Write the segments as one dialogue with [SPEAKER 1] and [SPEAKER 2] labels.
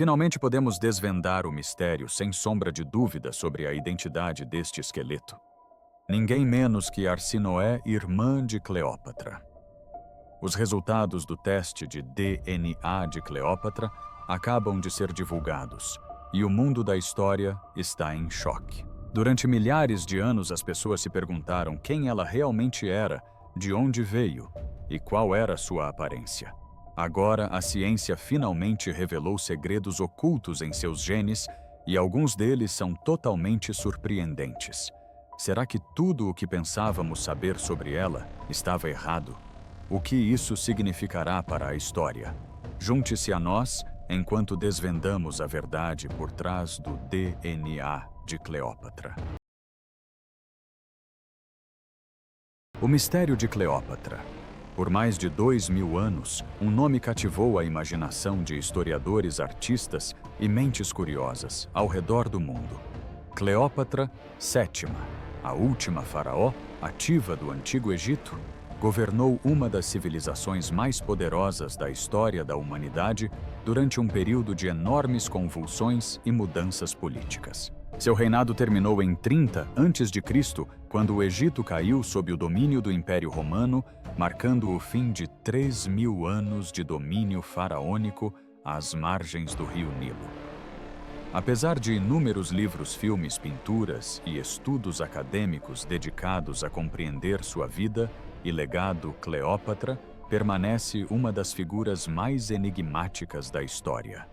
[SPEAKER 1] Finalmente podemos desvendar o mistério sem sombra de dúvida sobre a identidade deste esqueleto. Ninguém menos que Arsinoé, irmã de Cleópatra. Os resultados do teste de DNA de Cleópatra acabam de ser divulgados, e o mundo da história está em choque. Durante milhares de anos, as pessoas se perguntaram quem ela realmente era, de onde veio e qual era sua aparência. Agora, a ciência finalmente revelou segredos ocultos em seus genes e alguns deles são totalmente surpreendentes. Será que tudo o que pensávamos saber sobre ela estava errado? O que isso significará para a história? Junte-se a nós enquanto desvendamos a verdade por trás do DNA de Cleópatra. O mistério de Cleópatra. Por mais de 2000 anos, um nome cativou a imaginação de historiadores, artistas e mentes curiosas ao redor do mundo. Cleópatra VII, a última faraó ativa do Antigo Egito, governou uma das civilizações mais poderosas da história da humanidade durante um período de enormes convulsões e mudanças políticas. Seu reinado terminou em 30 a.C., quando o Egito caiu sob o domínio do Império Romano, marcando o fim de 3.000 anos de domínio faraônico às margens do rio Nilo. Apesar de inúmeros livros, filmes, pinturas e estudos acadêmicos dedicados a compreender sua vida e legado, Cleópatra permanece uma das figuras mais enigmáticas da história.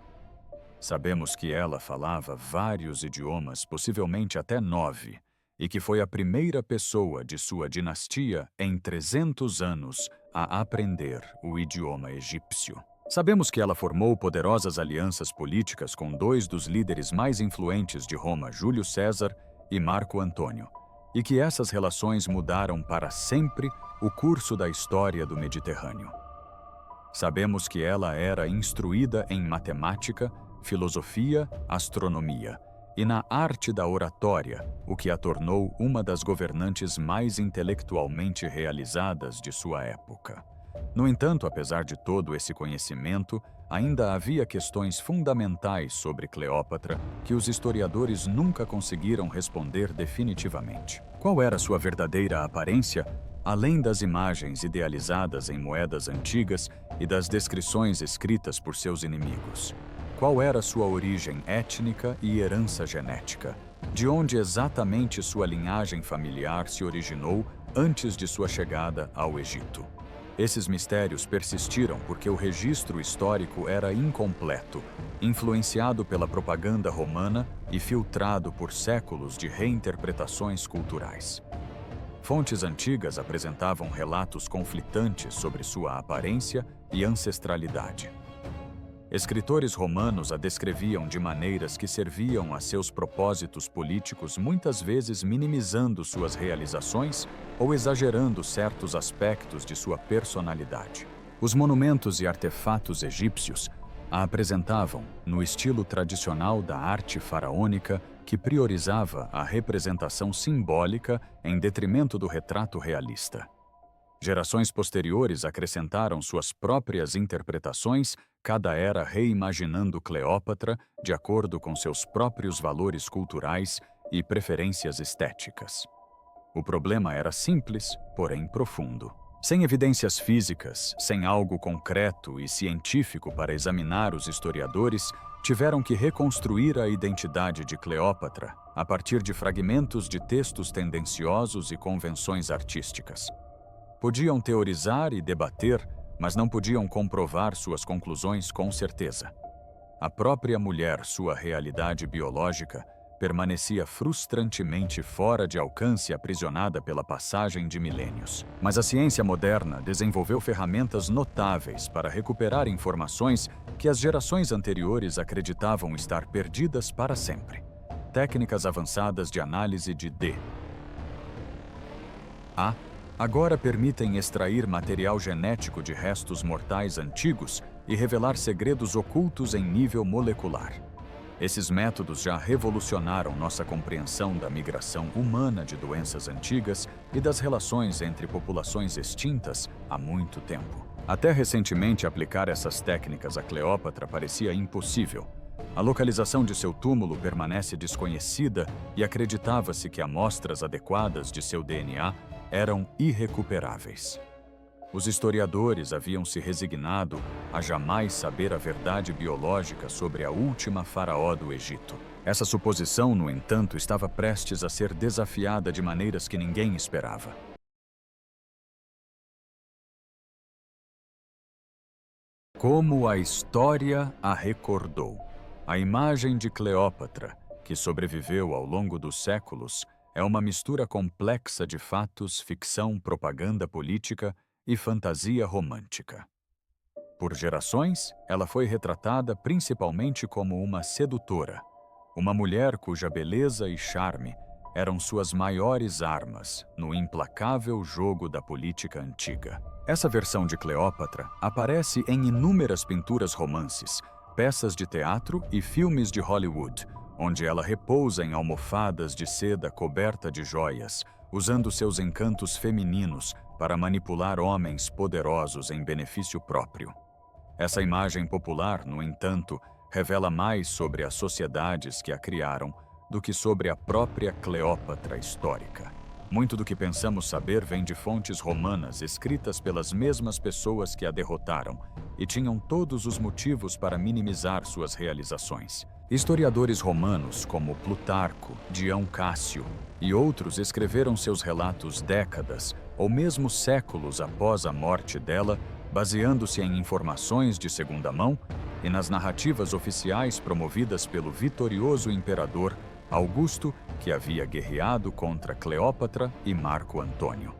[SPEAKER 1] Sabemos que ela falava vários idiomas, possivelmente até 9, e que foi a primeira pessoa de sua dinastia em 300 anos a aprender o idioma egípcio. Sabemos que ela formou poderosas alianças políticas com dois dos líderes mais influentes de Roma, Júlio César e Marco Antônio, e que essas relações mudaram para sempre o curso da história do Mediterrâneo. Sabemos que ela era instruída em matemática, filosofia, astronomia e na arte da oratória, o que a tornou uma das governantes mais intelectualmente realizadas de sua época. No entanto, apesar de todo esse conhecimento, ainda havia questões fundamentais sobre Cleópatra que os historiadores nunca conseguiram responder definitivamente. Qual era sua verdadeira aparência, além das imagens idealizadas em moedas antigas e das descrições escritas por seus inimigos? Qual era sua origem étnica e herança genética? De onde exatamente sua linhagem familiar se originou antes de sua chegada ao Egito? Esses mistérios persistiram porque o registro histórico era incompleto, influenciado pela propaganda romana e filtrado por séculos de reinterpretações culturais. Fontes antigas apresentavam relatos conflitantes sobre sua aparência e ancestralidade. Escritores romanos a descreviam de maneiras que serviam a seus propósitos políticos, muitas vezes minimizando suas realizações ou exagerando certos aspectos de sua personalidade. Os monumentos e artefatos egípcios a apresentavam no estilo tradicional da arte faraônica, que priorizava a representação simbólica em detrimento do retrato realista. Gerações posteriores acrescentaram suas próprias interpretações, cada era reimaginando Cleópatra de acordo com seus próprios valores culturais e preferências estéticas. O problema era simples, porém profundo. Sem evidências físicas, sem algo concreto e científico para examinar, os historiadores tiveram que reconstruir a identidade de Cleópatra a partir de fragmentos de textos tendenciosos e convenções artísticas. Podiam teorizar e debater, mas não podiam comprovar suas conclusões com certeza. A própria mulher, sua realidade biológica, permanecia frustrantemente fora de alcance, aprisionada pela passagem de milênios. Mas a ciência moderna desenvolveu ferramentas notáveis para recuperar informações que as gerações anteriores acreditavam estar perdidas para sempre. Técnicas avançadas de análise de DNA agora permitem extrair material genético de restos mortais antigos e revelar segredos ocultos em nível molecular. Esses métodos já revolucionaram nossa compreensão da migração humana de doenças antigas e das relações entre populações extintas há muito tempo. Até recentemente, aplicar essas técnicas a Cleópatra parecia impossível, A localização de seu túmulo permanece desconhecida e acreditava-se que amostras adequadas de seu DNA eram irrecuperáveis. Os historiadores haviam se resignado a jamais saber a verdade biológica sobre a última faraó do Egito. Essa suposição, no entanto, estava prestes a ser desafiada de maneiras que ninguém esperava. Como a história a recordou. A imagem de Cleópatra, que sobreviveu ao longo dos séculos, é uma mistura complexa de fatos, ficção, propaganda política e fantasia romântica. Por gerações, ela foi retratada principalmente como uma sedutora, uma mulher cuja beleza e charme eram suas maiores armas no implacável jogo da política antiga. Essa versão de Cleópatra aparece em inúmeras pinturas romances, peças de teatro e filmes de Hollywood, onde ela repousa em almofadas de seda coberta de joias, usando seus encantos femininos para manipular homens poderosos em benefício próprio. Essa imagem popular, no entanto, revela mais sobre as sociedades que a criaram do que sobre a própria Cleópatra histórica. Muito do que pensamos saber vem de fontes romanas escritas pelas mesmas pessoas que a derrotaram e tinham todos os motivos para minimizar suas realizações. Historiadores romanos como Plutarco, Dião Cássio e outros escreveram seus relatos décadas ou mesmo séculos após a morte dela, baseando-se em informações de segunda mão e nas narrativas oficiais promovidas pelo vitorioso imperador Augusto, que havia guerreado contra Cleópatra e Marco Antônio.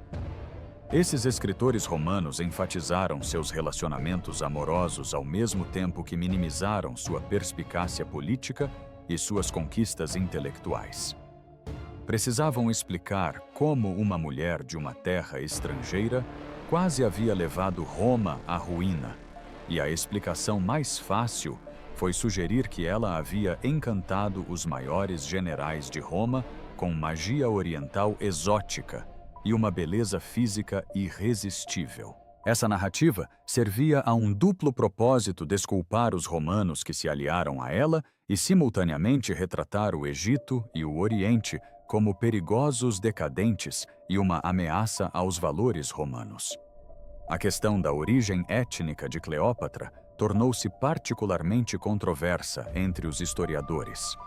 [SPEAKER 1] Esses escritores romanos enfatizaram seus relacionamentos amorosos ao mesmo tempo que minimizaram sua perspicácia política e suas conquistas intelectuais. Precisavam explicar como uma mulher de uma terra estrangeira quase havia levado Roma à ruína, e a explicação mais fácil foi sugerir que ela havia encantado os maiores generais de Roma com magia oriental exótica e uma beleza física irresistível. Essa narrativa servia a um duplo propósito: desculpar os romanos que se aliaram a ela e, simultaneamente, retratar o Egito e o Oriente como perigosos decadentes e uma ameaça aos valores romanos. A questão da origem étnica de Cleópatra tornou-se particularmente controversa entre os historiadores.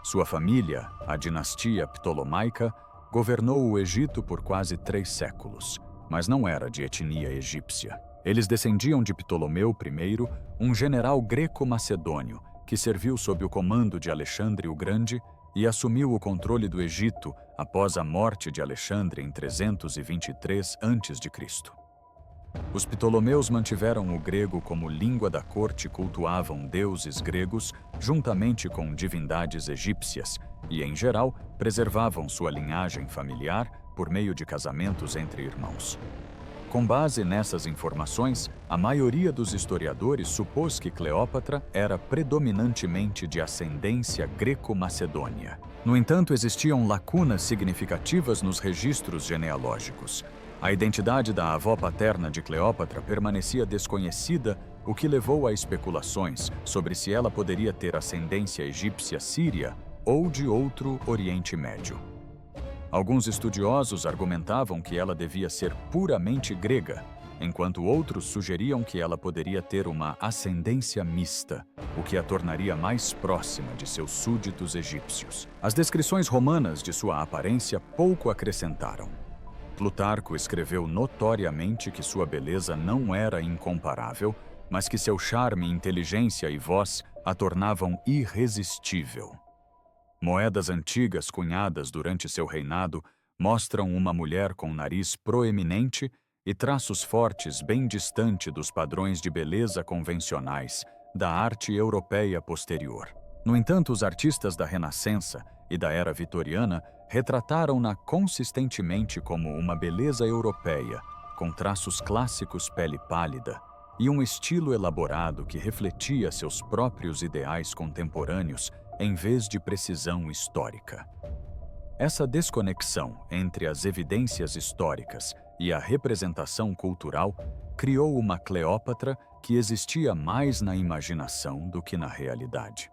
[SPEAKER 1] Sua família, a dinastia Ptolomaica, governou o Egito por quase 3 séculos, mas não era de etnia egípcia. Eles descendiam de Ptolomeu I, um general greco-macedônio que serviu sob o comando de Alexandre o Grande e assumiu o controle do Egito após a morte de Alexandre em 323 a.C. Os Ptolomeus mantiveram o grego como língua da corte e cultuavam deuses gregos juntamente com divindades egípcias e, em geral, preservavam sua linhagem familiar por meio de casamentos entre irmãos. Com base nessas informações, a maioria dos historiadores supôs que Cleópatra era predominantemente de ascendência greco-macedônia. No entanto, existiam lacunas significativas nos registros genealógicos. A identidade da avó paterna de Cleópatra permanecia desconhecida, o que levou a especulações sobre se ela poderia ter ascendência egípcia síria ou de outro Oriente Médio. Alguns estudiosos argumentavam que ela devia ser puramente grega, enquanto outros sugeriam que ela poderia ter uma ascendência mista, o que a tornaria mais próxima de seus súditos egípcios. As descrições romanas de sua aparência pouco acrescentaram. Plutarco escreveu notoriamente que sua beleza não era incomparável, mas que seu charme, inteligência e voz a tornavam irresistível. Moedas antigas cunhadas durante seu reinado mostram uma mulher com nariz proeminente e traços fortes bem distante dos padrões de beleza convencionais da arte europeia posterior. No entanto, os artistas da Renascença e da Era Vitoriana retrataram-na consistentemente como uma beleza europeia, com traços clássicos, pele pálida e um estilo elaborado que refletia seus próprios ideais contemporâneos em vez de precisão histórica. Essa desconexão entre as evidências históricas e a representação cultural criou uma Cleópatra que existia mais na imaginação do que na realidade.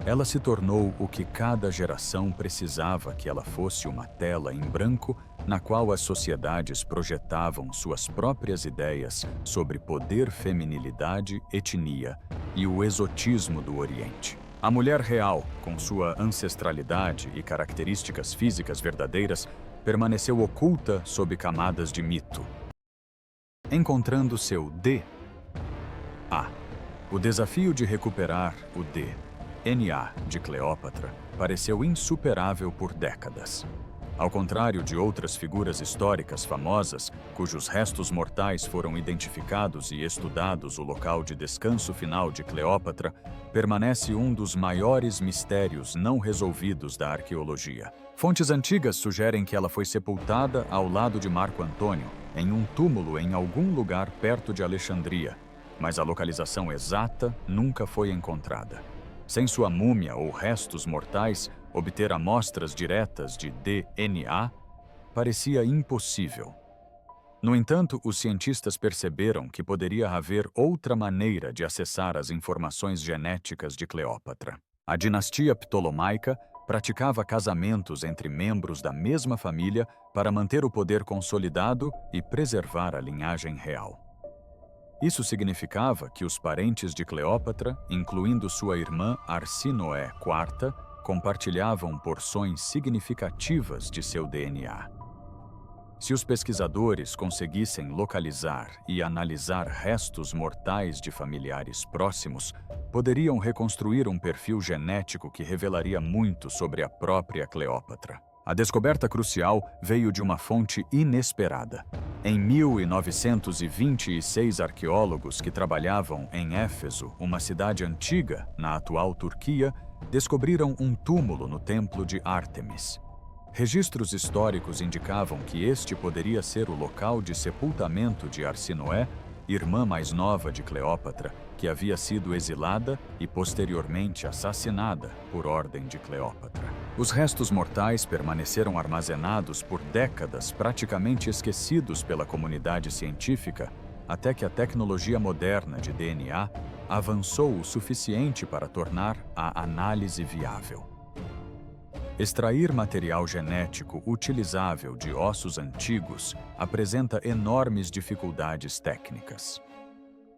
[SPEAKER 1] Ela se tornou o que cada geração precisava que ela fosse: uma tela em branco na qual as sociedades projetavam suas próprias ideias sobre poder, feminilidade, etnia e o exotismo do Oriente. A mulher real, com sua ancestralidade e características físicas verdadeiras, permaneceu oculta sob camadas de mito, encontrando seu DNA. O desafio de recuperar o DNA de Cleópatra pareceu insuperável por décadas. Ao contrário de outras figuras históricas famosas, cujos restos mortais foram identificados e estudados, o local de descanso final de Cleópatra permanece um dos maiores mistérios não resolvidos da arqueologia. Fontes antigas sugerem que ela foi sepultada ao lado de Marco Antônio, em um túmulo em algum lugar perto de Alexandria, mas a localização exata nunca foi encontrada. Sem sua múmia ou restos mortais, obter amostras diretas de DNA parecia impossível. No entanto, os cientistas perceberam que poderia haver outra maneira de acessar as informações genéticas de Cleópatra. A dinastia ptolomaica praticava casamentos entre membros da mesma família para manter o poder consolidado e preservar a linhagem real. Isso significava que os parentes de Cleópatra, incluindo sua irmã Arsinoé IV, compartilhavam porções significativas de seu DNA. Se os pesquisadores conseguissem localizar e analisar restos mortais de familiares próximos, poderiam reconstruir um perfil genético que revelaria muito sobre a própria Cleópatra. A descoberta crucial veio de uma fonte inesperada. Em 1926, arqueólogos que trabalhavam em Éfeso, uma cidade antiga na atual Turquia, descobriram um túmulo no templo de Ártemis. Registros históricos indicavam que este poderia ser o local de sepultamento de Arsinoé, irmã mais nova de Cleópatra, que havia sido exilada e posteriormente assassinada por ordem de Cleópatra. Os restos mortais permaneceram armazenados por décadas, praticamente esquecidos pela comunidade científica, até que a tecnologia moderna de DNA avançou o suficiente para tornar a análise viável. Extrair material genético utilizável de ossos antigos apresenta enormes dificuldades técnicas.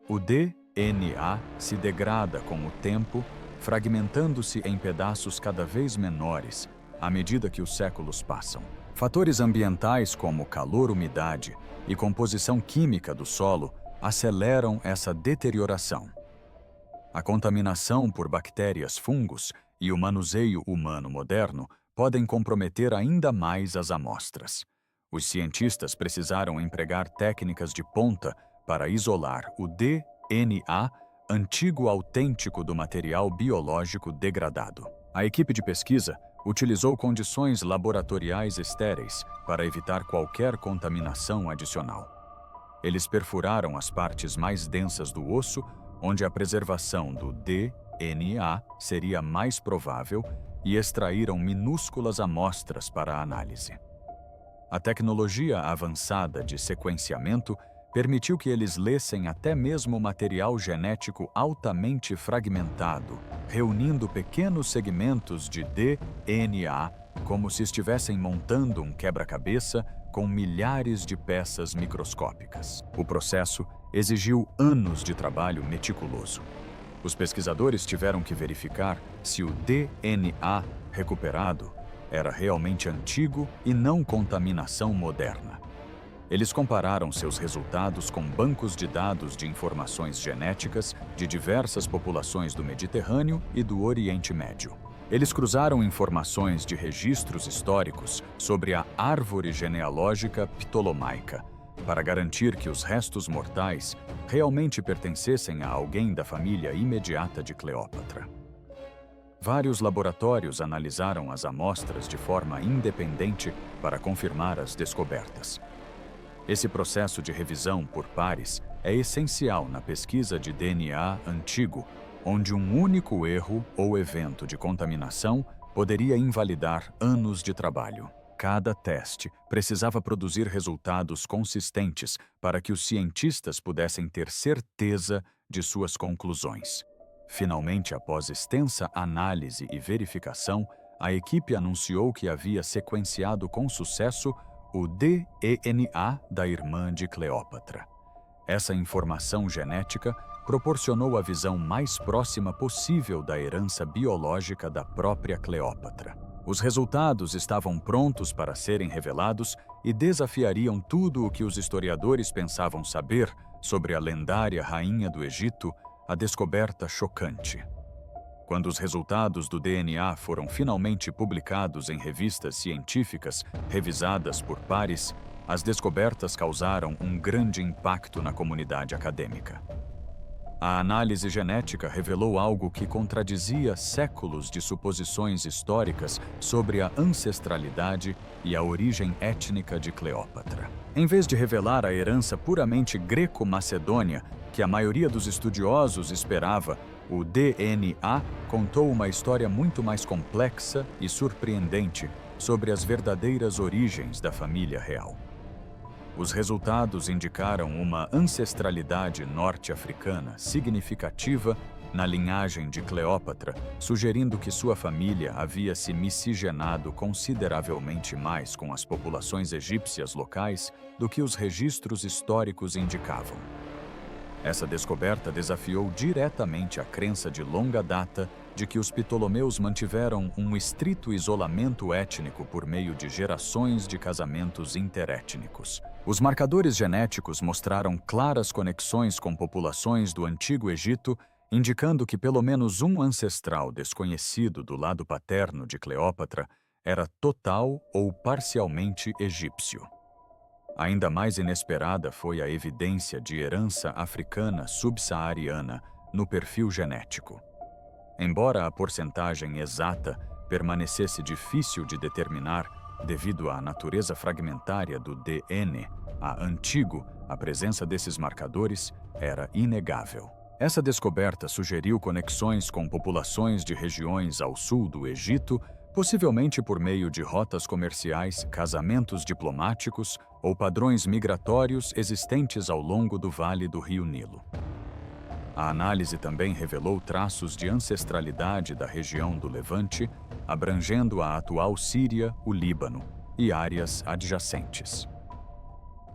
[SPEAKER 1] O DNA se degrada com o tempo, fragmentando-se em pedaços cada vez menores à medida que os séculos passam. Fatores ambientais como calor, umidade e composição química do solo aceleram essa deterioração. A contaminação por bactérias, fungos e o manuseio humano moderno podem comprometer ainda mais as amostras. Os cientistas precisaram empregar técnicas de ponta para isolar o DNA antigo autêntico do material biológico degradado. A equipe de pesquisa utilizou condições laboratoriais estéreis para evitar qualquer contaminação adicional. Eles perfuraram as partes mais densas do osso, onde a preservação do DNA seria mais provável, e extraíram minúsculas amostras para a análise. A tecnologia avançada de sequenciamento permitiu que eles lessem até mesmo material genético altamente fragmentado, reunindo pequenos segmentos de DNA como se estivessem montando um quebra-cabeça com milhares de peças microscópicas. O processo exigiu anos de trabalho meticuloso. Os pesquisadores tiveram que verificar se o DNA recuperado era realmente antigo e não contaminação moderna. Eles compararam seus resultados com bancos de dados de informações genéticas de diversas populações do Mediterrâneo e do Oriente Médio. Eles cruzaram informações de registros históricos sobre a árvore genealógica ptolomaica, para garantir que os restos mortais realmente pertencessem a alguém da família imediata de Cleópatra. Vários laboratórios analisaram as amostras de forma independente para confirmar as descobertas. Esse processo de revisão por pares é essencial na pesquisa de DNA antigo, onde um único erro ou evento de contaminação poderia invalidar anos de trabalho. Cada teste precisava produzir resultados consistentes para que os cientistas pudessem ter certeza de suas conclusões. Finalmente, após extensa análise e verificação, a equipe anunciou que havia sequenciado com sucesso o DNA da irmã de Cleópatra. Essa informação genética proporcionou a visão mais próxima possível da herança biológica da própria Cleópatra. Os resultados estavam prontos para serem revelados e desafiariam tudo o que os historiadores pensavam saber sobre a lendária rainha do Egito, a descoberta chocante. Quando os resultados do DNA foram finalmente publicados em revistas científicas revisadas por pares, as descobertas causaram um grande impacto na comunidade acadêmica. A análise genética revelou algo que contradizia séculos de suposições históricas sobre a ancestralidade e a origem étnica de Cleópatra. Em vez de revelar a herança puramente greco-macedônia, que a maioria dos estudiosos esperava, o DNA contou uma história muito mais complexa e surpreendente sobre as verdadeiras origens da família real. Os resultados indicaram uma ancestralidade norte-africana significativa na linhagem de Cleópatra, sugerindo que sua família havia se miscigenado consideravelmente mais com as populações egípcias locais do que os registros históricos indicavam. Essa descoberta desafiou diretamente a crença de longa data de que os Ptolomeus mantiveram um estrito isolamento étnico por meio de gerações de casamentos interétnicos. Os marcadores genéticos mostraram claras conexões com populações do Antigo Egito, indicando que pelo menos um ancestral desconhecido do lado paterno de Cleópatra era total ou parcialmente egípcio. Ainda mais inesperada foi a evidência de herança africana subsaariana no perfil genético. Embora a porcentagem exata permanecesse difícil de determinar devido à natureza fragmentária do DNA, a presença desses marcadores era inegável. Essa descoberta sugeriu conexões com populações de regiões ao sul do Egito, possivelmente por meio de rotas comerciais, casamentos diplomáticos ou padrões migratórios existentes ao longo do Vale do Rio Nilo. A análise também revelou traços de ancestralidade da região do Levante, abrangendo a atual Síria, o Líbano e áreas adjacentes.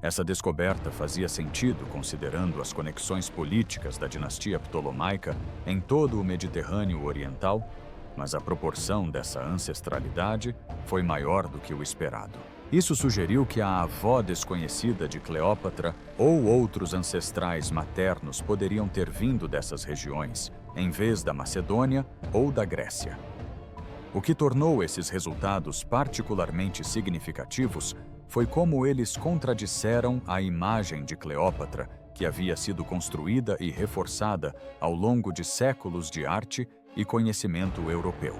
[SPEAKER 1] Essa descoberta fazia sentido considerando as conexões políticas da dinastia ptolomaica em todo o Mediterrâneo Oriental, mas a proporção dessa ancestralidade foi maior do que o esperado. Isso sugeriu que a avó desconhecida de Cleópatra ou outros ancestrais maternos poderiam ter vindo dessas regiões, em vez da Macedônia ou da Grécia. O que tornou esses resultados particularmente significativos foi como eles contradisseram a imagem de Cleópatra, que havia sido construída e reforçada ao longo de séculos de arte e conhecimento europeu.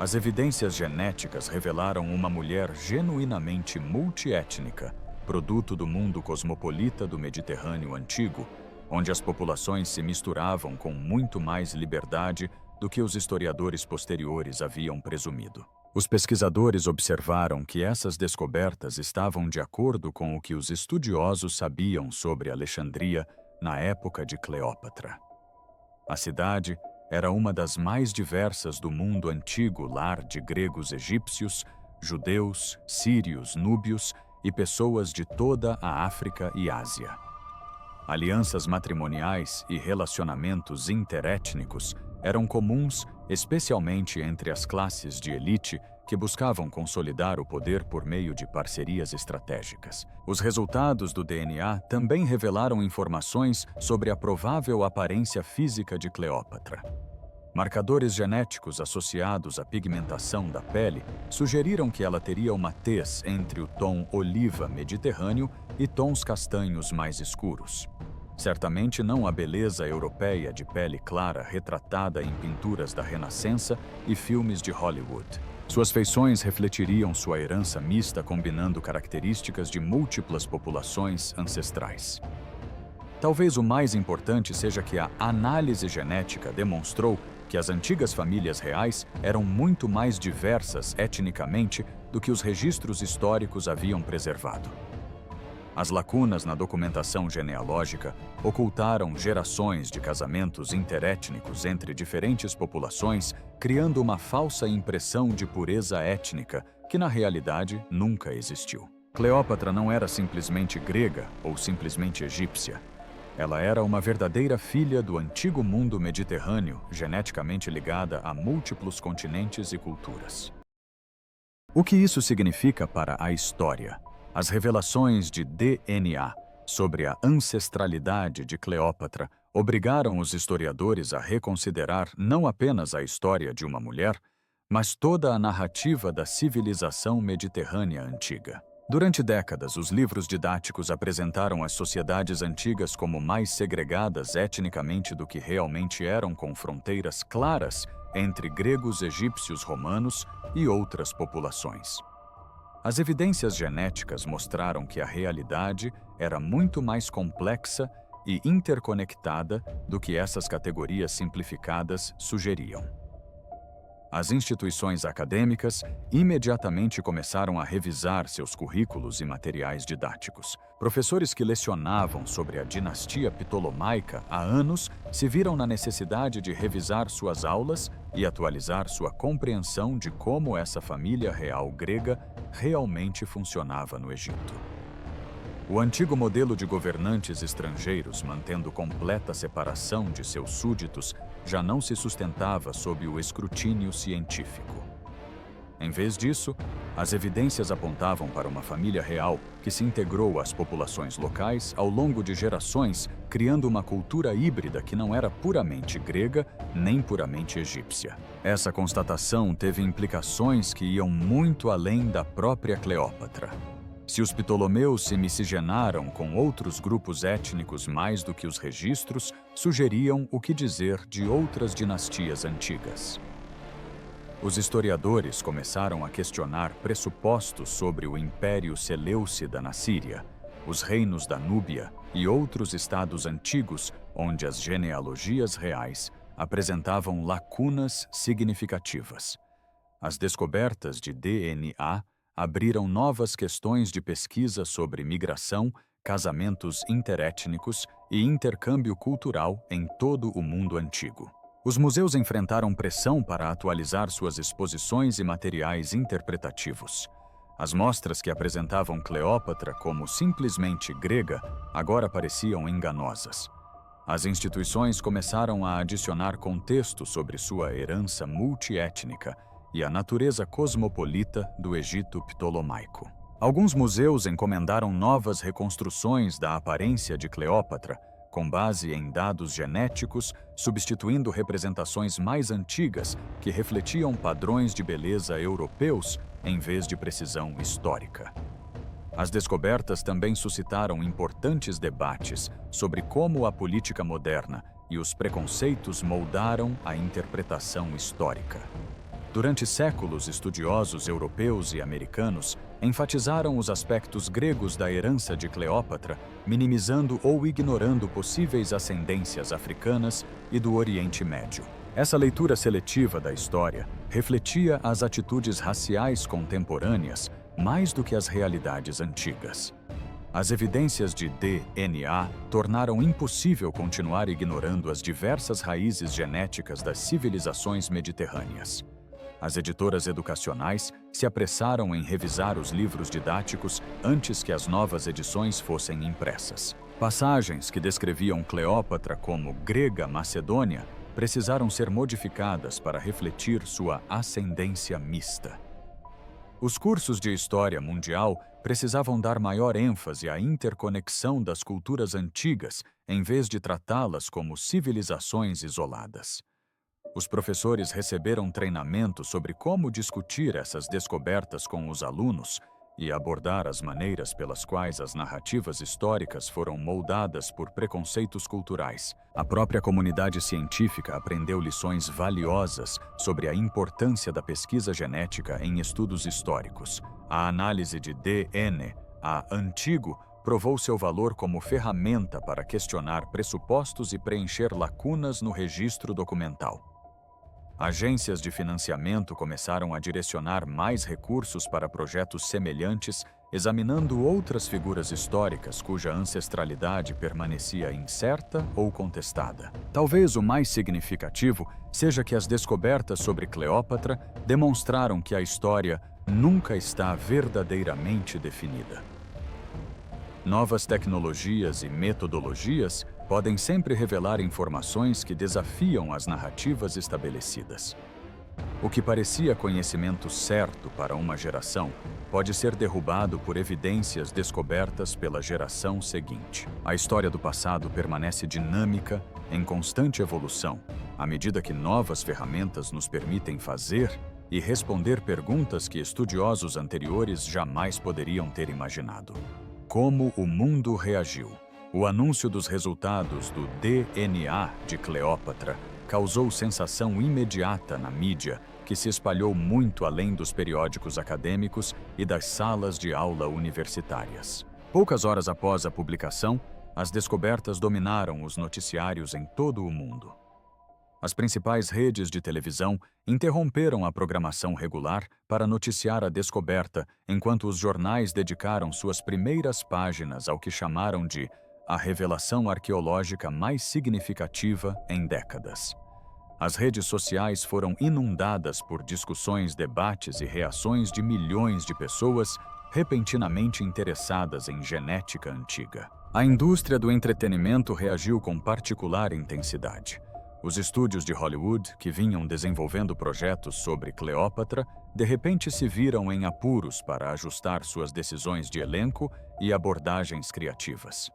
[SPEAKER 1] As evidências genéticas revelaram uma mulher genuinamente multiétnica, produto do mundo cosmopolita do Mediterrâneo Antigo, onde as populações se misturavam com muito mais liberdade do que os historiadores posteriores haviam presumido. Os pesquisadores observaram que essas descobertas estavam de acordo com o que os estudiosos sabiam sobre Alexandria na época de Cleópatra. A cidade era uma das mais diversas do mundo antigo, lar de gregos egípcios, judeus, sírios, núbios e pessoas de toda a África e Ásia. Alianças matrimoniais e relacionamentos interétnicos eram comuns, especialmente entre as classes de elite que buscavam consolidar o poder por meio de parcerias estratégicas. Os resultados do DNA também revelaram informações sobre a provável aparência física de Cleópatra. Marcadores genéticos associados à pigmentação da pele sugeriram que ela teria uma tez entre o tom oliva mediterrâneo e tons castanhos mais escuros. Certamente não a beleza europeia de pele clara retratada em pinturas da Renascença e filmes de Hollywood. Suas feições refletiriam sua herança mista combinando características de múltiplas populações ancestrais. Talvez o mais importante seja que a análise genética demonstrou que as antigas famílias reais eram muito mais diversas etnicamente do que os registros históricos haviam preservado. As lacunas na documentação genealógica ocultaram gerações de casamentos interétnicos entre diferentes populações, criando uma falsa impressão de pureza étnica que, na realidade, nunca existiu. Cleópatra não era simplesmente grega ou simplesmente egípcia. Ela era uma verdadeira filha do antigo mundo mediterrâneo, geneticamente ligada a múltiplos continentes e culturas. O que isso significa para a história? As revelações de DNA sobre a ancestralidade de Cleópatra obrigaram os historiadores a reconsiderar não apenas a história de uma mulher, mas toda a narrativa da civilização mediterrânea antiga. Durante décadas, os livros didáticos apresentaram as sociedades antigas como mais segregadas etnicamente do que realmente eram, com fronteiras claras entre gregos, egípcios, romanos e outras populações. As evidências genéticas mostraram que a realidade era muito mais complexa e interconectada do que essas categorias simplificadas sugeriam. As instituições acadêmicas imediatamente começaram a revisar seus currículos e materiais didáticos. Professores que lecionavam sobre a dinastia ptolomaica há anos se viram na necessidade de revisar suas aulas e atualizar sua compreensão de como essa família real grega realmente funcionava no Egito. O antigo modelo de governantes estrangeiros, mantendo completa separação de seus súditos, já não se sustentava sob o escrutínio científico. Em vez disso, as evidências apontavam para uma família real que se integrou às populações locais ao longo de gerações, criando uma cultura híbrida que não era puramente grega nem puramente egípcia. Essa constatação teve implicações que iam muito além da própria Cleópatra. Se os Ptolomeus se miscigenaram com outros grupos étnicos mais do que os registros, sugeriam o que dizer de outras dinastias antigas. Os historiadores começaram a questionar pressupostos sobre o Império Seleucida na Síria, os reinos da Núbia e outros estados antigos onde as genealogias reais apresentavam lacunas significativas. As descobertas de DNA abriram novas questões de pesquisa sobre migração, casamentos interétnicos e intercâmbio cultural em todo o mundo antigo. Os museus enfrentaram pressão para atualizar suas exposições e materiais interpretativos. As mostras que apresentavam Cleópatra como simplesmente grega agora pareciam enganosas. As instituições começaram a adicionar contexto sobre sua herança multiétnica e a natureza cosmopolita do Egito ptolomaico. Alguns museus encomendaram novas reconstruções da aparência de Cleópatra, com base em dados genéticos, substituindo representações mais antigas que refletiam padrões de beleza europeus em vez de precisão histórica. As descobertas também suscitaram importantes debates sobre como a política moderna e os preconceitos moldaram a interpretação histórica. Durante séculos, estudiosos europeus e americanos enfatizaram os aspectos gregos da herança de Cleópatra, minimizando ou ignorando possíveis ascendências africanas e do Oriente Médio. Essa leitura seletiva da história refletia as atitudes raciais contemporâneas mais do que as realidades antigas. As evidências de DNA tornaram impossível continuar ignorando as diversas raízes genéticas das civilizações mediterrâneas. As editoras educacionais se apressaram em revisar os livros didáticos antes que as novas edições fossem impressas. Passagens que descreviam Cleópatra como grega macedônia precisaram ser modificadas para refletir sua ascendência mista. Os cursos de história mundial precisavam dar maior ênfase à interconexão das culturas antigas em vez de tratá-las como civilizações isoladas. Os professores receberam treinamento sobre como discutir essas descobertas com os alunos e abordar as maneiras pelas quais as narrativas históricas foram moldadas por preconceitos culturais. A própria comunidade científica aprendeu lições valiosas sobre a importância da pesquisa genética em estudos históricos. A análise de DNA, antigo, provou seu valor como ferramenta para questionar pressupostos e preencher lacunas no registro documental. Agências de financiamento começaram a direcionar mais recursos para projetos semelhantes examinando outras figuras históricas cuja ancestralidade permanecia incerta ou contestada. Talvez o mais significativo seja que as descobertas sobre Cleópatra demonstraram que a história nunca está verdadeiramente definida. Novas tecnologias e metodologias podem sempre revelar informações que desafiam as narrativas estabelecidas. O que parecia conhecimento certo para uma geração pode ser derrubado por evidências descobertas pela geração seguinte. A história do passado permanece dinâmica, em constante evolução, à medida que novas ferramentas nos permitem fazer e responder perguntas que estudiosos anteriores jamais poderiam ter imaginado. Como o mundo reagiu? O anúncio dos resultados do DNA de Cleópatra causou sensação imediata na mídia, que se espalhou muito além dos periódicos acadêmicos e das salas de aula universitárias. Poucas horas após a publicação, as descobertas dominaram os noticiários em todo o mundo. As principais redes de televisão interromperam a programação regular para noticiar a descoberta, enquanto os jornais dedicaram suas primeiras páginas ao que chamaram de a revelação arqueológica mais significativa em décadas. As redes sociais foram inundadas por discussões, debates e reações de milhões de pessoas repentinamente interessadas em genética antiga. A indústria do entretenimento reagiu com particular intensidade. Os estúdios de Hollywood, que vinham desenvolvendo projetos sobre Cleópatra, de repente se viram em apuros para ajustar suas decisões de elenco e abordagens criativas.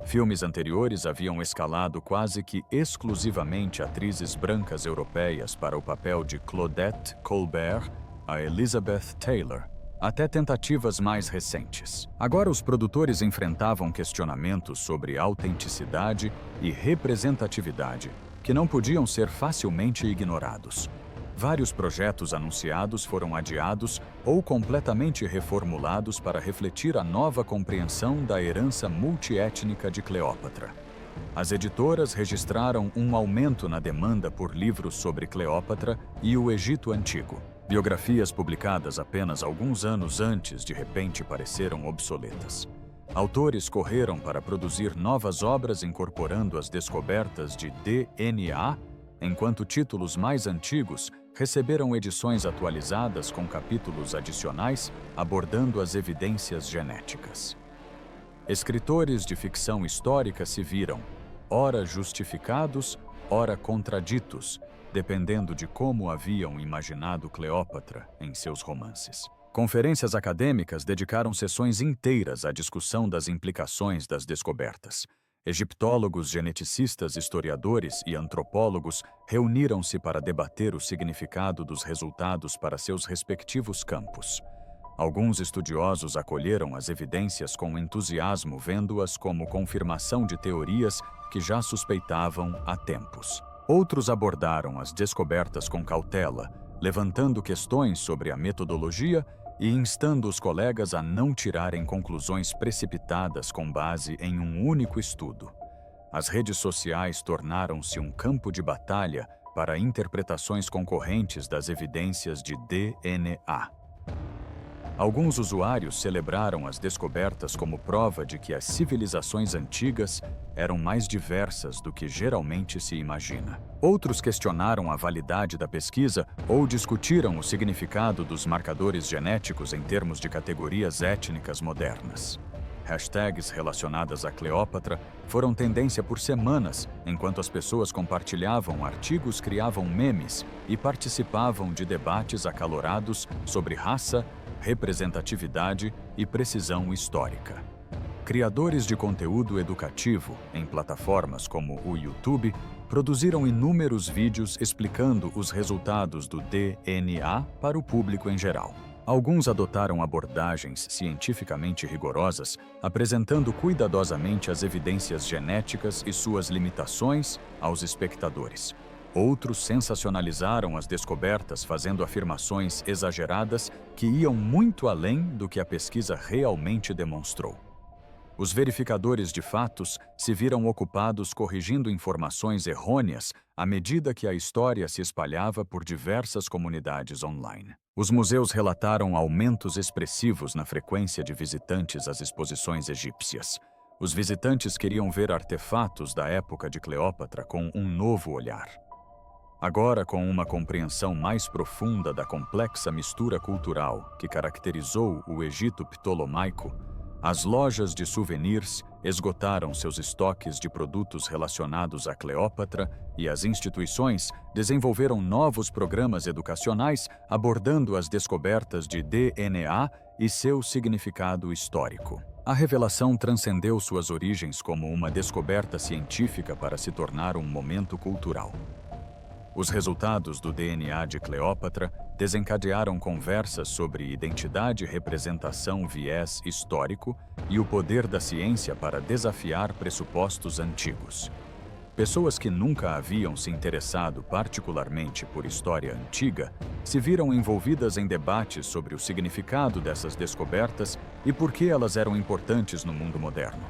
[SPEAKER 1] Filmes anteriores haviam escalado quase que exclusivamente atrizes brancas europeias para o papel de Claudette Colbert, a Elizabeth Taylor, até tentativas mais recentes. Agora os produtores enfrentavam questionamentos sobre autenticidade e representatividade, que não podiam ser facilmente ignorados. Vários projetos anunciados foram adiados ou completamente reformulados para refletir a nova compreensão da herança multiétnica de Cleópatra. As editoras registraram um aumento na demanda por livros sobre Cleópatra e o Egito Antigo. Biografias publicadas apenas alguns anos antes de repente pareceram obsoletas. Autores correram para produzir novas obras incorporando as descobertas de DNA, enquanto títulos mais antigos receberam edições atualizadas com capítulos adicionais abordando as evidências genéticas. Escritores de ficção histórica se viram, ora justificados, ora contraditos, dependendo de como haviam imaginado Cleópatra em seus romances. Conferências acadêmicas dedicaram sessões inteiras à discussão das implicações das descobertas. Egiptólogos, geneticistas, historiadores e antropólogos reuniram-se para debater o significado dos resultados para seus respectivos campos. Alguns estudiosos acolheram as evidências com entusiasmo, vendo-as como confirmação de teorias que já suspeitavam há tempos. Outros abordaram as descobertas com cautela, levantando questões sobre a metodologia e instando os colegas a não tirarem conclusões precipitadas com base em um único estudo. As redes sociais tornaram-se um campo de batalha para interpretações concorrentes das evidências de DNA. Alguns usuários celebraram as descobertas como prova de que as civilizações antigas eram mais diversas do que geralmente se imagina. Outros questionaram a validade da pesquisa ou discutiram o significado dos marcadores genéticos em termos de categorias étnicas modernas. Hashtags relacionadas a Cleópatra foram tendência por semanas, enquanto as pessoas compartilhavam artigos, criavam memes e participavam de debates acalorados sobre raça, representatividade e precisão histórica. Criadores de conteúdo educativo em plataformas como o YouTube produziram inúmeros vídeos explicando os resultados do DNA para o público em geral. Alguns adotaram abordagens cientificamente rigorosas, apresentando cuidadosamente as evidências genéticas e suas limitações aos espectadores. Outros sensacionalizaram as descobertas, fazendo afirmações exageradas que iam muito além do que a pesquisa realmente demonstrou. Os verificadores de fatos se viram ocupados corrigindo informações errôneas à medida que a história se espalhava por diversas comunidades online. Os museus relataram aumentos expressivos na frequência de visitantes às exposições egípcias. Os visitantes queriam ver artefatos da época de Cleópatra com um novo olhar. Agora, com uma compreensão mais profunda da complexa mistura cultural que caracterizou o Egito ptolomaico, as lojas de souvenirs esgotaram seus estoques de produtos relacionados a Cleópatra e as instituições desenvolveram novos programas educacionais abordando as descobertas de DNA e seu significado histórico. A revelação transcendeu suas origens como uma descoberta científica para se tornar um momento cultural. Os resultados do DNA de Cleópatra desencadearam conversas sobre identidade, representação, viés histórico e o poder da ciência para desafiar pressupostos antigos. Pessoas que nunca haviam se interessado particularmente por história antiga se viram envolvidas em debates sobre o significado dessas descobertas e por que elas eram importantes no mundo moderno.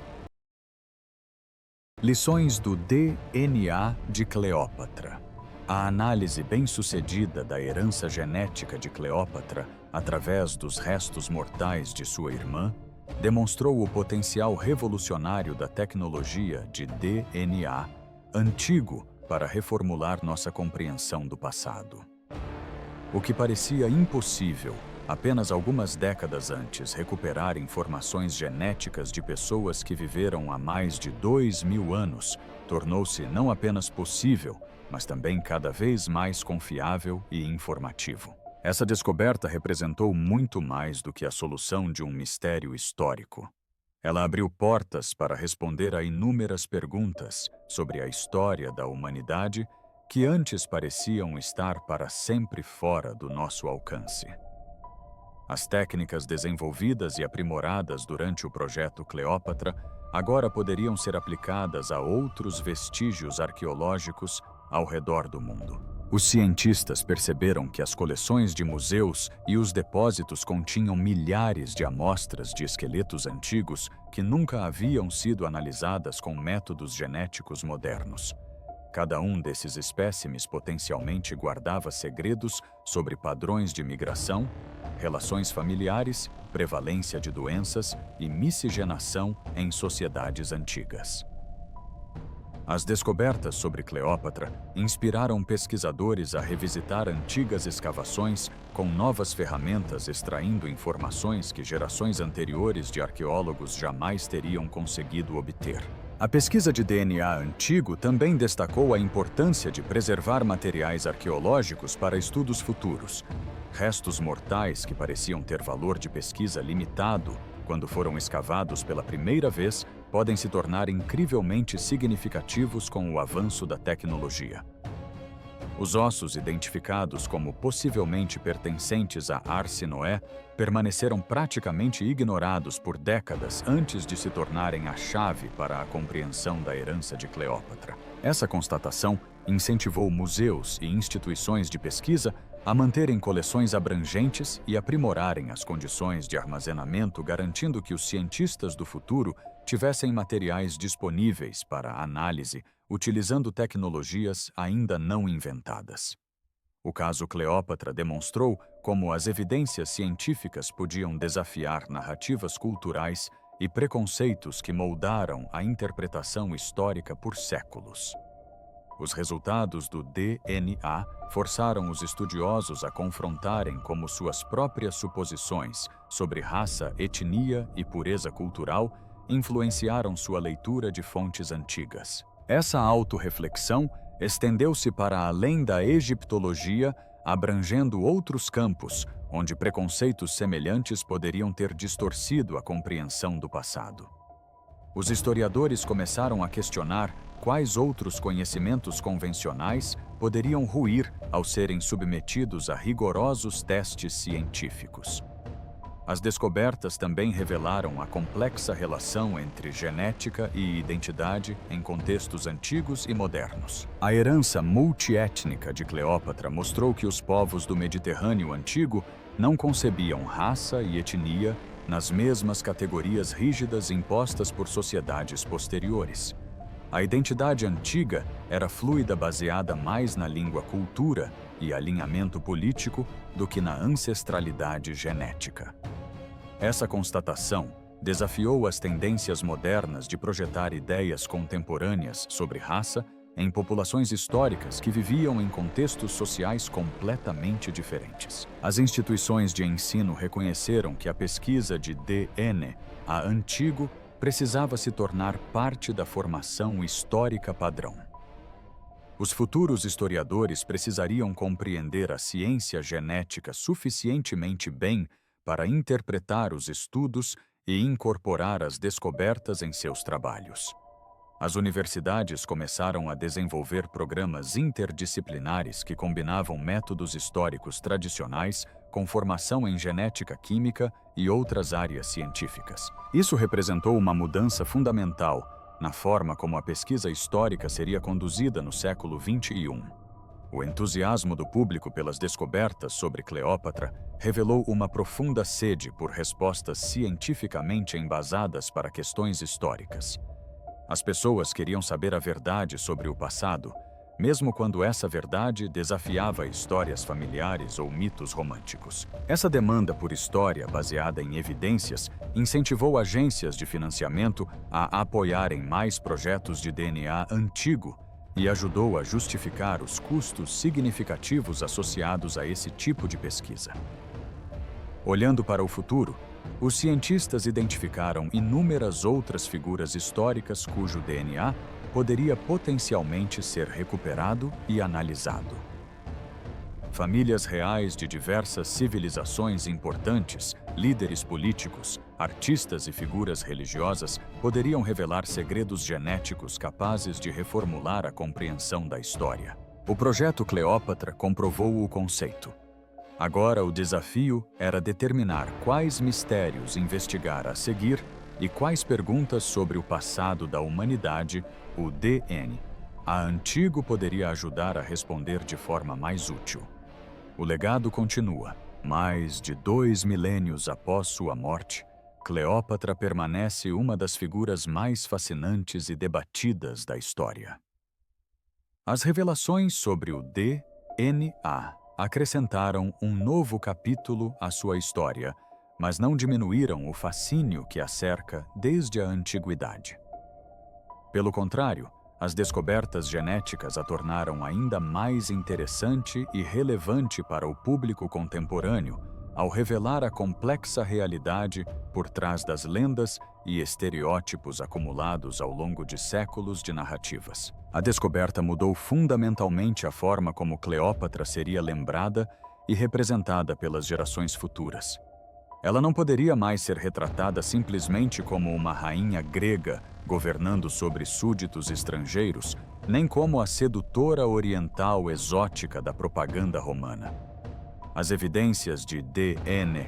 [SPEAKER 1] Lições do DNA de Cleópatra. A análise bem-sucedida da herança genética de Cleópatra, através dos restos mortais de sua irmã, demonstrou o potencial revolucionário da tecnologia de DNA antigo para reformular nossa compreensão do passado. O que parecia impossível apenas algumas décadas antes recuperar informações genéticas de pessoas que viveram há mais de 2000 anos, tornou-se não apenas possível, mas também cada vez mais confiável e informativo. Essa descoberta representou muito mais do que a solução de um mistério histórico. Ela abriu portas para responder a inúmeras perguntas sobre a história da humanidade que antes pareciam estar para sempre fora do nosso alcance. As técnicas desenvolvidas e aprimoradas durante o projeto Cleópatra agora poderiam ser aplicadas a outros vestígios arqueológicos ao redor do mundo. Os cientistas perceberam que as coleções de museus e os depósitos continham milhares de amostras de esqueletos antigos que nunca haviam sido analisadas com métodos genéticos modernos. Cada um desses espécimes potencialmente guardava segredos sobre padrões de migração, relações familiares, prevalência de doenças e miscigenação em sociedades antigas. As descobertas sobre Cleópatra inspiraram pesquisadores a revisitar antigas escavações com novas ferramentas, extraindo informações que gerações anteriores de arqueólogos jamais teriam conseguido obter. A pesquisa de DNA antigo também destacou a importância de preservar materiais arqueológicos para estudos futuros. Restos mortais que pareciam ter valor de pesquisa limitado quando foram escavados pela primeira vez podem se tornar incrivelmente significativos com o avanço da tecnologia. Os ossos identificados como possivelmente pertencentes a Arsinoé permaneceram praticamente ignorados por décadas antes de se tornarem a chave para a compreensão da herança de Cleópatra. Essa constatação incentivou museus e instituições de pesquisa a manterem coleções abrangentes e aprimorarem as condições de armazenamento, garantindo que os cientistas do futuro tivessem materiais disponíveis para análise, utilizando tecnologias ainda não inventadas. O caso Cleópatra demonstrou como as evidências científicas podiam desafiar narrativas culturais e preconceitos que moldaram a interpretação histórica por séculos. Os resultados do DNA forçaram os estudiosos a confrontarem como suas próprias suposições sobre raça, etnia e pureza cultural influenciaram sua leitura de fontes antigas. Essa autorreflexão estendeu-se para além da egiptologia, abrangendo outros campos, onde preconceitos semelhantes poderiam ter distorcido a compreensão do passado. Os historiadores começaram a questionar quais outros conhecimentos convencionais poderiam ruir ao serem submetidos a rigorosos testes científicos. As descobertas também revelaram a complexa relação entre genética e identidade em contextos antigos e modernos. A herança multiétnica de Cleópatra mostrou que os povos do Mediterrâneo antigo não concebiam raça e etnia nas mesmas categorias rígidas impostas por sociedades posteriores. A identidade antiga era fluida, baseada mais na língua-cultura e alinhamento político do que na ancestralidade genética. Essa constatação desafiou as tendências modernas de projetar ideias contemporâneas sobre raça em populações históricas que viviam em contextos sociais completamente diferentes. As instituições de ensino reconheceram que a pesquisa de DNA antigo precisava se tornar parte da formação histórica padrão. Os futuros historiadores precisariam compreender a ciência genética suficientemente bem para interpretar os estudos e incorporar as descobertas em seus trabalhos. As universidades começaram a desenvolver programas interdisciplinares que combinavam métodos históricos tradicionais com formação em genética química e outras áreas científicas. Isso representou uma mudança fundamental na forma como a pesquisa histórica seria conduzida no século XXI. O entusiasmo do público pelas descobertas sobre Cleópatra revelou uma profunda sede por respostas cientificamente embasadas para questões históricas. As pessoas queriam saber a verdade sobre o passado, mesmo quando essa verdade desafiava histórias familiares ou mitos românticos. Essa demanda por história baseada em evidências incentivou agências de financiamento a apoiarem mais projetos de DNA antigo e ajudou a justificar os custos significativos associados a esse tipo de pesquisa. Olhando para o futuro, os cientistas identificaram inúmeras outras figuras históricas cujo DNA poderia potencialmente ser recuperado e analisado. Famílias reais de diversas civilizações importantes, líderes políticos, artistas e figuras religiosas poderiam revelar segredos genéticos capazes de reformular a compreensão da história. O projeto Cleópatra comprovou o conceito. Agora o desafio era determinar quais mistérios investigar a seguir e quais perguntas sobre o passado da humanidade o DNA antigo poderia ajudar a responder de forma mais útil. O legado continua. Mais de 2 milênios após sua morte, Cleópatra permanece uma das figuras mais fascinantes e debatidas da história. As revelações sobre o DNA acrescentaram um novo capítulo à sua história, mas não diminuíram o fascínio que a cerca desde a antiguidade. Pelo contrário, as descobertas genéticas a tornaram ainda mais interessante e relevante para o público contemporâneo ao revelar a complexa realidade por trás das lendas e estereótipos acumulados ao longo de séculos de narrativas. A descoberta mudou fundamentalmente a forma como Cleópatra seria lembrada e representada pelas gerações futuras. Ela não poderia mais ser retratada simplesmente como uma rainha grega governando sobre súditos estrangeiros, nem como a sedutora oriental exótica da propaganda romana. As evidências de DNA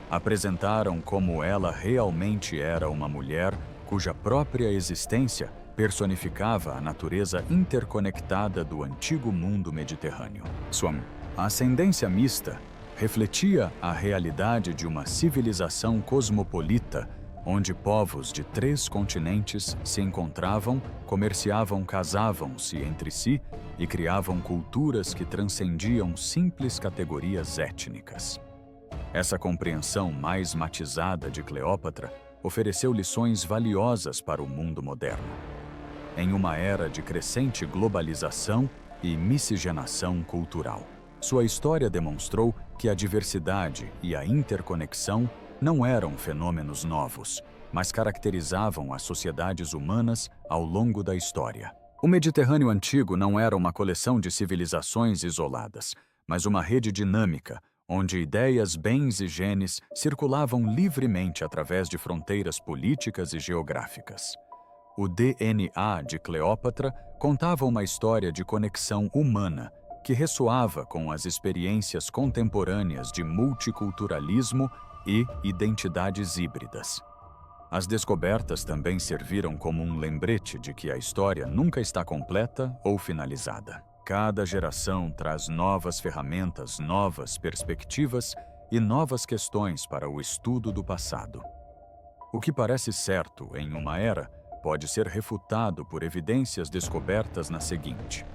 [SPEAKER 1] apresentaram como ela realmente era uma mulher cuja própria existência personificava a natureza interconectada do antigo mundo mediterrâneo. Sua ascendência mista refletia a realidade de uma civilização cosmopolita onde povos de 3 continentes se encontravam, comerciavam, casavam-se entre si e criavam culturas que transcendiam simples categorias étnicas. Essa compreensão mais matizada de Cleópatra ofereceu lições valiosas para o mundo moderno. Em uma era de crescente globalização e miscigenação cultural, sua história demonstrou que a diversidade e a interconexão não eram fenômenos novos, mas caracterizavam as sociedades humanas ao longo da história. O Mediterrâneo antigo não era uma coleção de civilizações isoladas, mas uma rede dinâmica, onde ideias, bens e genes circulavam livremente através de fronteiras políticas e geográficas. O DNA de Cleópatra contava uma história de conexão humana que ressoava com as experiências contemporâneas de multiculturalismo e identidades híbridas. As descobertas também serviram como um lembrete de que a história nunca está completa ou finalizada. Cada geração traz novas ferramentas, novas perspectivas e novas questões para o estudo do passado. O que parece certo em uma era pode ser refutado por evidências descobertas na seguinte.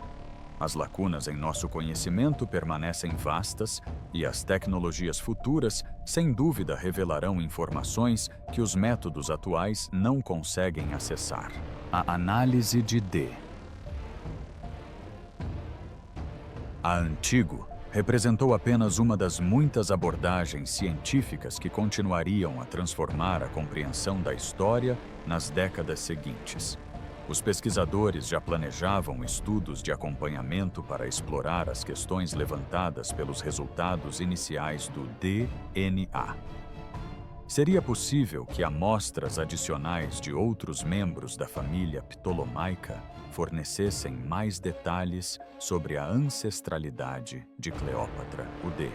[SPEAKER 1] As lacunas em nosso conhecimento permanecem vastas e as tecnologias futuras, sem dúvida, revelarão informações que os métodos atuais não conseguem acessar. A análise de D. A Antigo representou apenas uma das muitas abordagens científicas que continuariam a transformar a compreensão da história nas décadas seguintes. Os pesquisadores já planejavam estudos de acompanhamento para explorar as questões levantadas pelos resultados iniciais do DNA. Seria possível que amostras adicionais de outros membros da família ptolomaica fornecessem mais detalhes sobre a ancestralidade de Cleópatra, o D.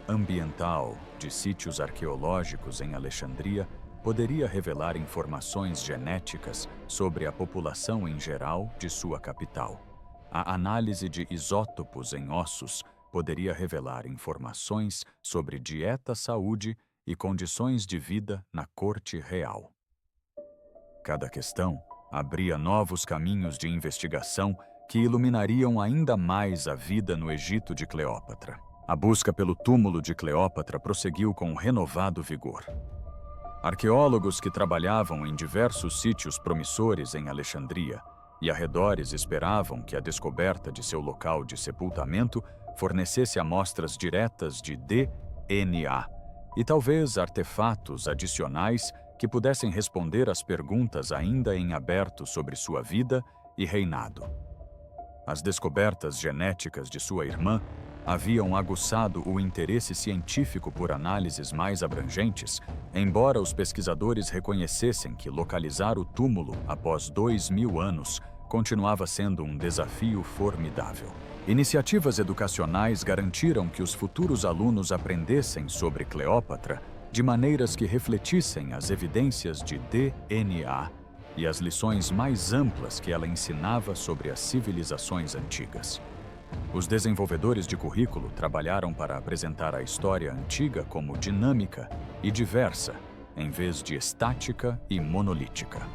[SPEAKER 1] Ambiental de sítios arqueológicos em Alexandria poderia revelar informações genéticas sobre a população em geral de sua capital. A análise de isótopos em ossos poderia revelar informações sobre dieta, saúde e condições de vida na corte real. Cada questão abria novos caminhos de investigação que iluminariam ainda mais a vida no Egito de Cleópatra. A busca pelo túmulo de Cleópatra prosseguiu com renovado vigor. Arqueólogos que trabalhavam em diversos sítios promissores em Alexandria e arredores esperavam que a descoberta de seu local de sepultamento fornecesse amostras diretas de DNA e talvez artefatos adicionais que pudessem responder às perguntas ainda em aberto sobre sua vida e reinado. As descobertas genéticas de sua irmã haviam aguçado o interesse científico por análises mais abrangentes, embora os pesquisadores reconhecessem que localizar o túmulo após 2000 anos continuava sendo um desafio formidável. Iniciativas educacionais garantiram que os futuros alunos aprendessem sobre Cleópatra de maneiras que refletissem as evidências de DNA e as lições mais amplas que ela ensinava sobre as civilizações antigas. Os desenvolvedores de currículo trabalharam para apresentar a história antiga como dinâmica e diversa, em vez de estática e monolítica.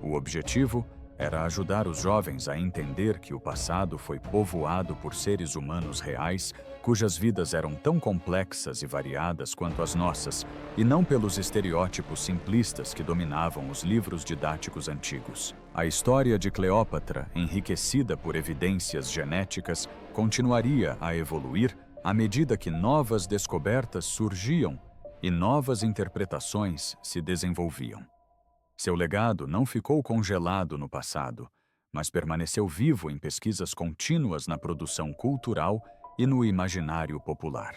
[SPEAKER 1] O objetivo era ajudar os jovens a entender que o passado foi povoado por seres humanos reais, cujas vidas eram tão complexas e variadas quanto as nossas, e não pelos estereótipos simplistas que dominavam os livros didáticos antigos. A história de Cleópatra, enriquecida por evidências genéticas, continuaria a evoluir à medida que novas descobertas surgiam e novas interpretações se desenvolviam. Seu legado não ficou congelado no passado, mas permaneceu vivo em pesquisas contínuas na produção cultural e no imaginário popular.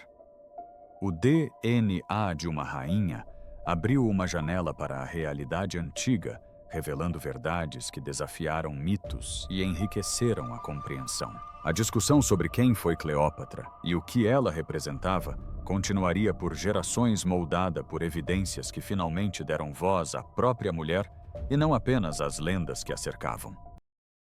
[SPEAKER 1] O DNA de uma rainha abriu uma janela para a realidade antiga, revelando verdades que desafiaram mitos e enriqueceram a compreensão. A discussão sobre quem foi Cleópatra e o que ela representava continuaria por gerações, moldada por evidências que finalmente deram voz à própria mulher e não apenas às lendas que a cercavam.